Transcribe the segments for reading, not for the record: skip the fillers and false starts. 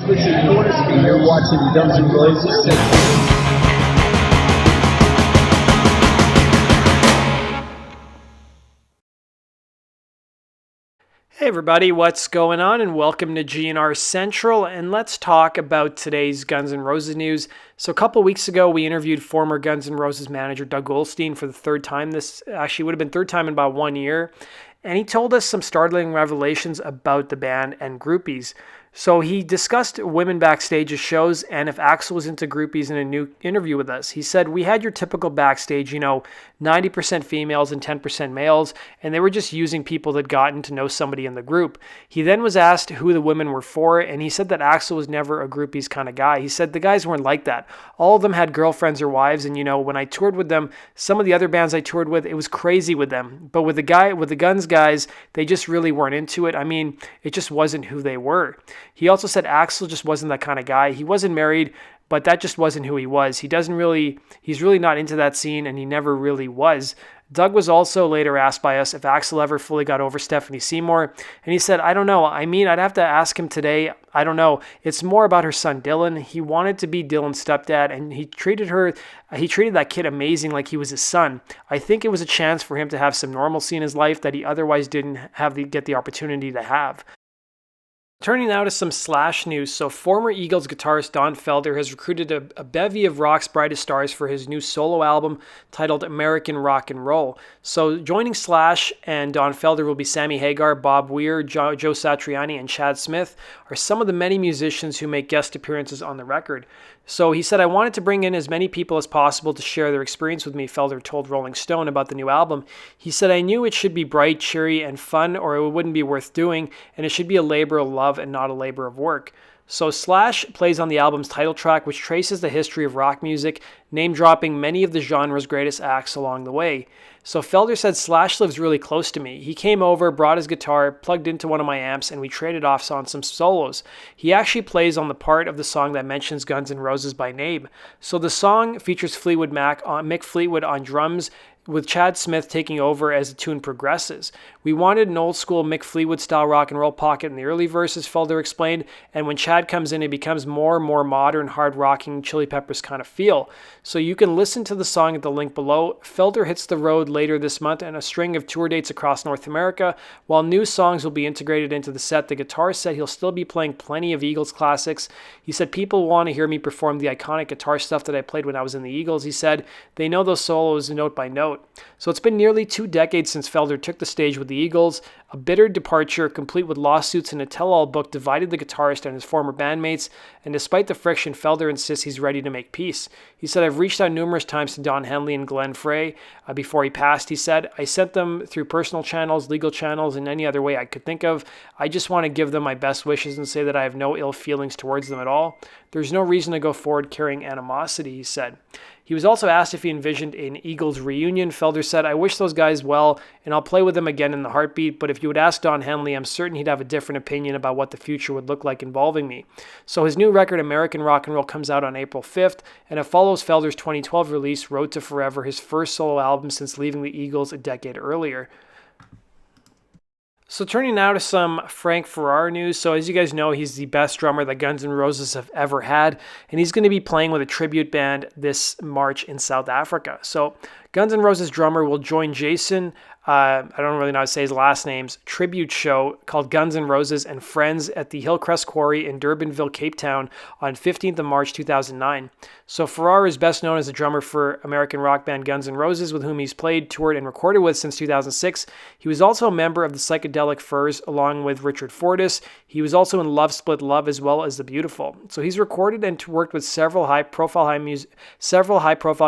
Listen, you want to be here watching Guns N' Roses? Hey everybody, what's going on? And welcome to GNR Central, and let's talk about today's Guns N' Roses news. So a couple weeks ago, we interviewed former Guns N' Roses manager Doug Goldstein for the third time. This actually would have been third time in about 1 year. And he told us some startling revelations about the band and groupies. So he discussed women backstage at shows and if Axl was into groupies in a new interview with us. He said, we had your typical backstage, 90% females and 10% males, and they were just using people that gotten to know somebody in the group. He then was asked who the women were for, and he said that Axl was never a groupies kind of guy. He said the guys weren't like that. All of them had girlfriends or wives, and when I toured with them, some of the other bands I toured with, it was crazy with them. But with the Guns guys, they just really weren't into it. I mean, it just wasn't who they were. He also said Axl just wasn't that kind of guy. He wasn't married, but that just wasn't who he was. He's really not into that scene, and he never really was. Doug was also later asked by us if Axl ever fully got over Stephanie Seymour, and he said, I don't know. I mean, I'd have to ask him today. I don't know. It's more about her son, Dylan. He wanted to be Dylan's stepdad, and he treated that kid amazing, like he was his son. I think it was a chance for him to have some normalcy in his life that he otherwise didn't get the opportunity to have. Turning now to some Slash news. So former Eagles guitarist Don Felder has recruited a bevy of rock's brightest stars for his new solo album titled American Rock and Roll. So joining Slash and Don Felder will be Sammy Hagar, Bob Weir, Joe Satriani, and Chad Smith are some of the many musicians who make guest appearances on the record. So he said, I wanted to bring in as many people as possible to share their experience with me, Felder told Rolling Stone about the new album. He said, I knew it should be bright, cheery, and fun, or it wouldn't be worth doing, and it should be a labor of love and not a labor of work. So Slash plays on the album's title track, which traces the history of rock music, name-dropping many of the genre's greatest acts along the way. So Felder said, Slash lives really close to me. He came over, brought his guitar, plugged into one of my amps, and we traded off on some solos. He actually plays on the part of the song that mentions Guns N' Roses by name. So the song features Mick Fleetwood on drums, with Chad Smith taking over as the tune progresses. We wanted an old-school Mick Fleetwood-style rock and roll pocket in the early verses, Felder explained, and when Chad comes in, it becomes more and more modern, hard-rocking, Chili Peppers kind of feel. So you can listen to the song at the link below. Felder hits the road later this month and a string of tour dates across North America. While new songs will be integrated into the set, the guitarist said he'll still be playing plenty of Eagles classics. He said, people want to hear me perform the iconic guitar stuff that I played when I was in the Eagles. He said, they know those solos note by note. So it's been nearly 2 decades since Felder took the stage with the Eagles. A bitter departure, complete with lawsuits and a tell-all book, divided the guitarist and his former bandmates, and despite the friction, Felder insists he's ready to make peace. He said, I've reached out numerous times to Don Henley and Glenn Frey before he passed. He said, I sent them through personal channels, legal channels, and any other way I could think of. I just want to give them my best wishes and say that I have no ill feelings towards them at all. There's no reason to go forward carrying animosity, he said. He was also asked if he envisioned an Eagles reunion. Felder said, I wish those guys well, and I'll play with them again in the heartbeat, but if you would ask Don Henley, I'm certain he'd have a different opinion about what the future would look like involving me. So his new record, American Rock and Roll, comes out on April 5th, and it follows Felder's 2012 release, Road to Forever, his first solo album since leaving the Eagles a decade earlier. So turning now to some Frank Ferrara news. So as you guys know, he's the best drummer that Guns N' Roses have ever had, and he's going to be playing with a tribute band this March in South Africa. So Guns N' Roses drummer will join Jason, I don't really know how to say his last name's, tribute show called Guns N' Roses and Friends at the Hillcrest Quarry in Durbanville, Cape Town on 15th of March 2009. So Ferrara is best known as a drummer for American rock band Guns N' Roses, with whom he's played, toured, and recorded with since 2006. He was also a member of the Psychedelic Furs along with Richard Fortus. He was also in Love Split Love as well as The Beautiful. So he's recorded and worked with several high-profile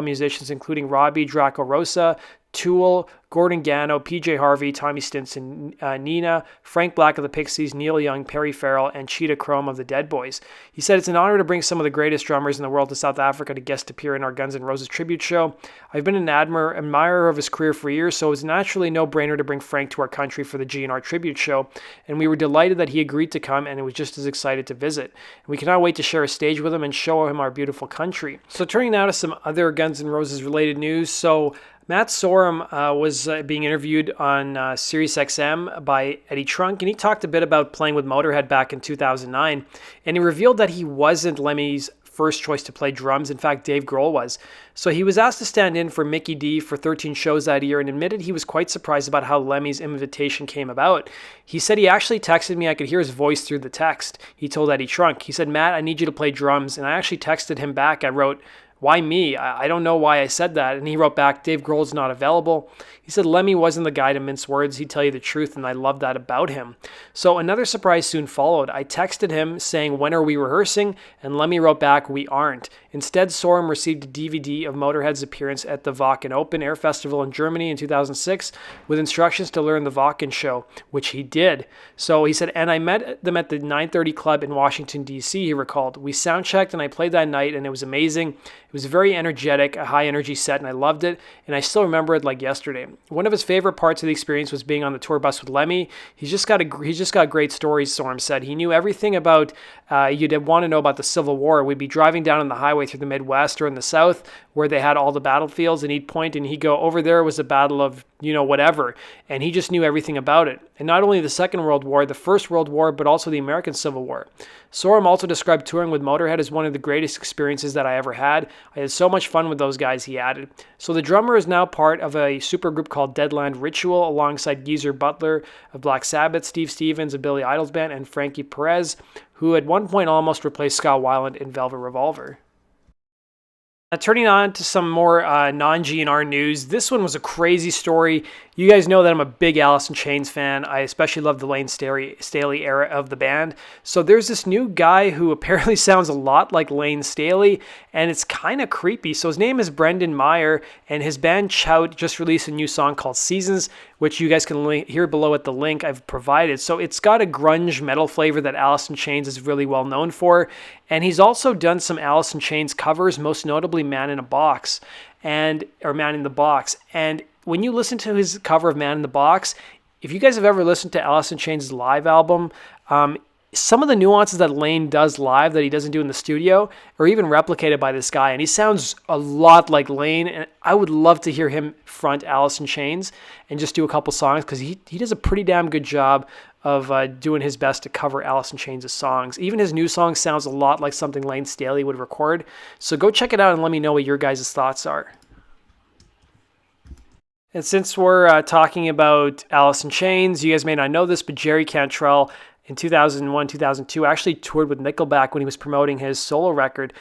musicians, including Robbie Draco Rosa, Tool, Gordon Gano, PJ Harvey, Tommy Stinson, Nina, Frank Black of the Pixies, Neil Young, Perry Farrell, and Cheetah Chrome of the Dead Boys. He said, it's an honor to bring some of the greatest drummers in the world to South Africa to guest appear in our Guns N' Roses tribute show. I've been an admirer of his career for years, so it was naturally no-brainer to bring Frank to our country for the GNR tribute show, and we were delighted that he agreed to come and was just as excited to visit. And we cannot wait to share a stage with him and show him our beautiful country. So turning now to some other Guns N' Roses related news. So Matt Sorum was being interviewed on Sirius XM by Eddie Trunk, and he talked a bit about playing with Motorhead back in 2009, and he revealed that he wasn't Lemmy's first choice to play drums. In fact, Dave Grohl was. So he was asked to stand in for Mickey D for 13 shows that year and admitted he was quite surprised about how Lemmy's invitation came about. He said he actually texted me. I could hear his voice through the text. He told Eddie Trunk. He said, "Matt, I need you to play drums." And I actually texted him back. I wrote, "Why me? I don't know why I said that." And he wrote back, "Dave Grohl's not available." He said Lemmy wasn't the guy to mince words. He'd tell you the truth, and I love that about him. So another surprise soon followed. I texted him saying, "When are we rehearsing?" And Lemmy wrote back, "We aren't." Instead, Sorum received a DVD of Motorhead's appearance at the Wacken Open Air Festival in Germany in 2006 with instructions to learn the Wacken show, which he did. So he said, "And I met them at the 930 Club in Washington, D.C., he recalled. "We sound-checked and I played that night, and it was amazing. It was very energetic, a high-energy set, and I loved it, and I still remember it like yesterday." One of his favorite parts of the experience was being on the tour bus with Lemmy. He's just got great stories, Sorum said. He knew everything about, you'd want to know about the Civil War. We'd be driving down on the highway through the Midwest or in the South where they had all the battlefields, and he'd point and he'd go, "Over there was the battle of, whatever." And he just knew everything about it. And not only the Second World War, the First World War, but also the American Civil War. Sorum also described touring with Motorhead as one of the greatest experiences that I ever had. I had so much fun with those guys, he added. So the drummer is now part of a supergroup called Deadland Ritual alongside Geezer Butler of Black Sabbath, Steve Stevens of Billy Idol's band, and Frankie Perez, who at one point almost replaced Scott Weiland in Velvet Revolver. Turning on to some more non-GNR news. This one was a crazy story. You guys know that I'm a big Alice in Chains fan. I especially love the Layne Staley era of the band. So there's this new guy who apparently sounds a lot like Layne Staley, and it's kind of creepy. So his name is Brendan Meyer, and his band Chout just released a new song called Seasons, which you guys can hear below at the link I've provided. So it's got a grunge metal flavor that Alice in Chains is really well known for. And he's also done some Alice in Chains covers, most notably Man in the Box. And when you listen to his cover of Man in the Box, if you guys have ever listened to Alice in Chains' live album, some of the nuances that Layne does live that he doesn't do in the studio are even replicated by this guy. And he sounds a lot like Layne. And I would love to hear him front Alice in Chains and just do a couple songs, because he does a pretty damn good job of doing his best to cover Alice in Chains' songs. Even his new song sounds a lot like something Layne Staley would record. So go check it out and let me know what your guys' thoughts are. And since we're talking about Alice in Chains, you guys may not know this, but Jerry Cantrell in 2001, 2002 actually toured with Nickelback when he was promoting his solo record,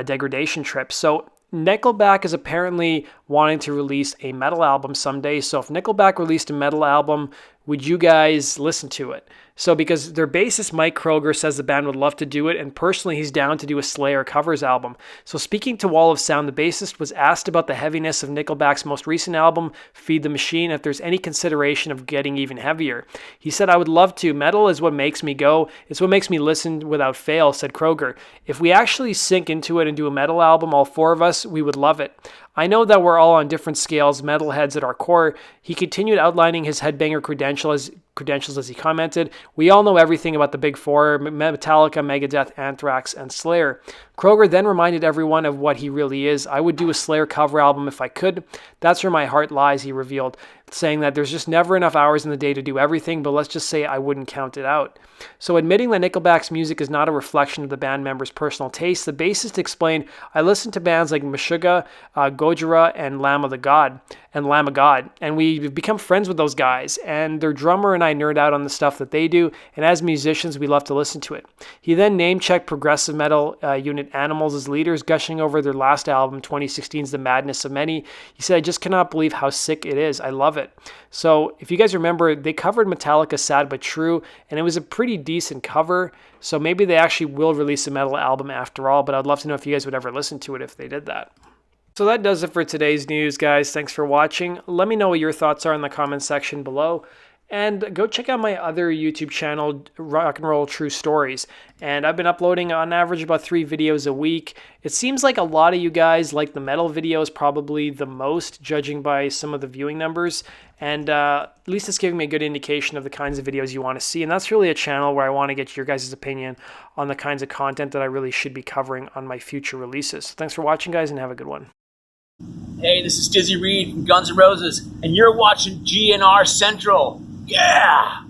Degradation Trip. So Nickelback is apparently wanting to release a metal album someday. So if Nickelback released a metal album, would you guys listen to it? So because their bassist Mike Kroger says the band would love to do it, and personally he's down to do a Slayer covers album. So speaking to Wall of Sound, the bassist was asked about the heaviness of Nickelback's most recent album, Feed the Machine, if there's any consideration of getting even heavier. He said, "I would love to. Metal is what makes me go. It's what makes me listen without fail," said Kroger. "If we actually sink into it and do a metal album, all four of us, we would love it. I know that we're all on different scales, metalheads at our core." He continued outlining his headbanger credentials as he commented, "We all know everything about the big four, Metallica, Megadeth, Anthrax, and Slayer." Kroger then reminded everyone of what he really is. "I would do a Slayer cover album if I could. That's where my heart lies," he revealed, saying that there's just never enough hours in the day to do everything, but let's just say I wouldn't count it out. So admitting that Nickelback's music is not a reflection of the band members' personal taste, the bassist explained, "I listen to bands like Meshuggah, Gojira, and Lamb of God, and we've become friends with those guys, and their drummer and I nerd out on the stuff that they do, and as musicians, we love to listen to it." He then name-checked progressive metal unit Animals as leaders, gushing over their last album, 2016's The Madness of Many. He said, "I just cannot believe how sick it is. I love it." So if you guys remember, they covered Metallica's Sad But True, and it was a pretty decent cover. So maybe they actually will release a metal album after all, but I'd love to know if you guys would ever listen to it if they did that. So that does it for today's news, guys. Thanks for watching. Let me know what your thoughts are in the comment section below. And go check out my other YouTube channel, Rock and Roll True Stories. And I've been uploading on average about 3 videos a week. It seems like a lot of you guys like the metal videos probably the most, judging by some of the viewing numbers. And at least it's giving me a good indication of the kinds of videos you want to see. And that's really a channel where I want to get your guys' opinion on the kinds of content that I really should be covering on my future releases. So thanks for watching, guys, and have a good one. Hey, this is Dizzy Reed from Guns N' Roses, and you're watching GNR Central. Yeah!